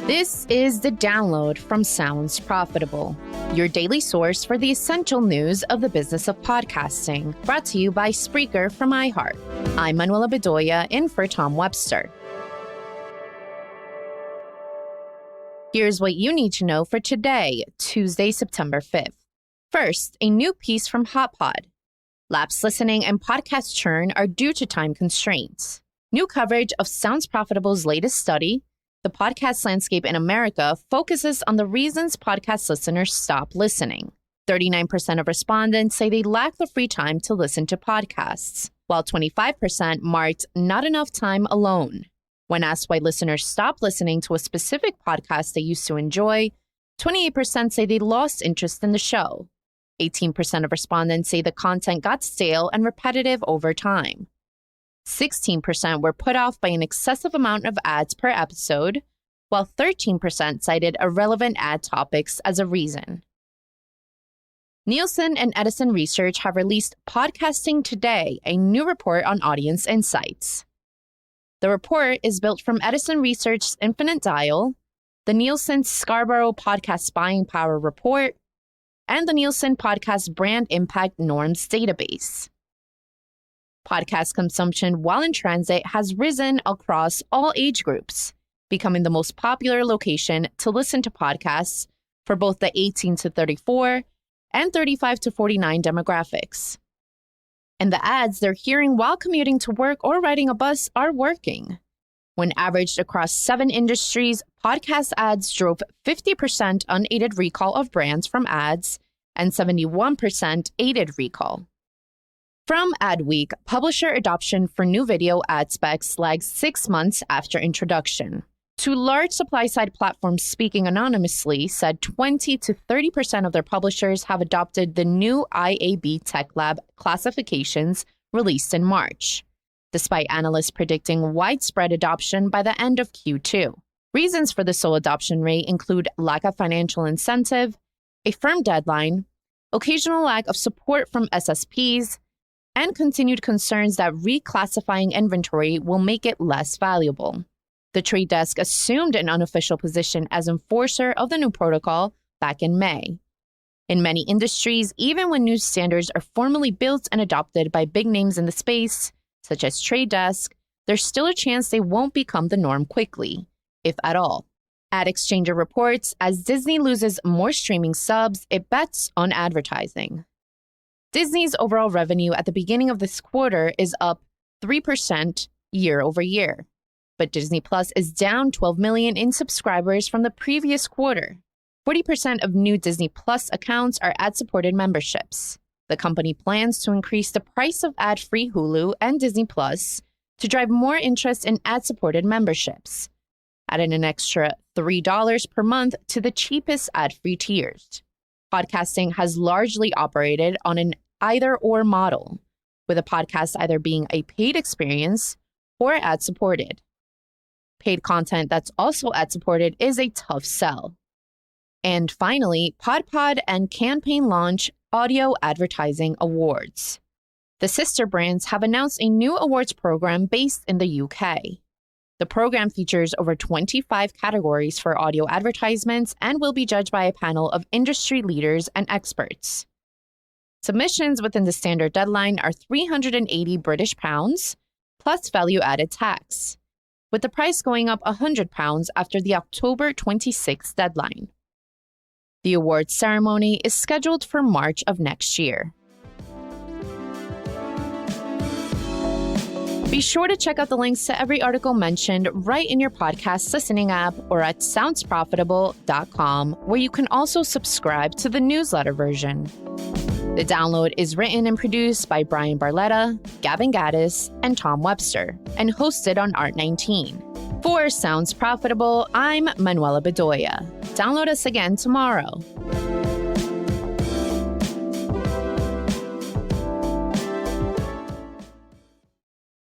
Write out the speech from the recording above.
This is the download from Sounds Profitable, your daily source for the essential news of the business of podcasting, brought to you by Spreaker from iHeart. I'm Manuela Bedoya, in for Tom Webster. Here's what you need to know for today, Tuesday, September 5th. First, a new piece from PodPod. Lapsed listening and podcast churn are due to time constraints. New coverage of Sounds Profitable's latest study, The Podcast Landscape in America, focuses on the reasons podcast listeners stop listening. 39% of respondents say they lack the free time to listen to podcasts, while 25% marked not enough time alone. When asked why listeners stop listening to a specific podcast they used to enjoy, 28% say they lost interest in the show. 18% of respondents say the content got stale and repetitive over time. 16% were put off by an excessive amount of ads per episode, while 13% cited irrelevant ad topics as a reason. Nielsen and Edison Research have released Podcasting Today, a new report on audience insights. The report is built from Edison Research's Infinite Dial, the Nielsen Scarborough Podcast Buying Power Report, and the Nielsen Podcast Brand Impact Norms database. Podcast consumption while in transit has risen across all age groups, becoming the most popular location to listen to podcasts for both the 18 to 34 and 35 to 49 demographics. And the ads they're hearing while commuting to work or riding a bus are working. When averaged across 7 industries, podcast ads drove 50% unaided recall of brands from ads and 71% aided recall. From Adweek, publisher adoption for new video ad specs lags 6 months after introduction. Two large supply-side platforms speaking anonymously said 20 to 30% of their publishers have adopted the new IAB Tech Lab classifications released in March, despite analysts predicting widespread adoption by the end of Q2. Reasons for the slow adoption rate include lack of financial incentive, a firm deadline, occasional lack of support from SSPs, and continued concerns that reclassifying inventory will make it less valuable. The Trade Desk assumed an unofficial position as enforcer of the new protocol back in May. In many industries, even when new standards are formally built and adopted by big names in the space, such as Trade Desk, there's still a chance they won't become the norm quickly, if at all. AdExchanger reports, as Disney loses more streaming subs, it bets on advertising. Disney's overall revenue at the beginning of this quarter is up 3% year over year, but Disney Plus is down 12 million in subscribers from the previous quarter. 40% of new Disney Plus accounts are ad-supported memberships. The company plans to increase the price of ad-free Hulu and Disney Plus to drive more interest in ad-supported memberships, adding an extra $3 per month to the cheapest ad-free tiers. Podcasting has largely operated on an either-or model, with a podcast either being a paid experience or ad-supported. Paid content that's also ad-supported is a tough sell. And finally, PodPod and Campaign launch Audio Advertising Awards. The sister brands have announced a new awards program based in the UK. The program features over 25 categories for audio advertisements and will be judged by a panel of industry leaders and experts. Submissions within the standard deadline are £380 plus value-added tax, with the price going up £100 after the October 26th deadline. The awards ceremony is scheduled for March of next year. Be sure to check out the links to every article mentioned right in your podcast listening app or at soundsprofitable.com, where you can also subscribe to the newsletter version. The download is written and produced by Brian Barletta, Gavin Gaddis, and Tom Webster, and hosted on Art19. For Sounds Profitable, I'm Manuela Bedoya. Download us again tomorrow.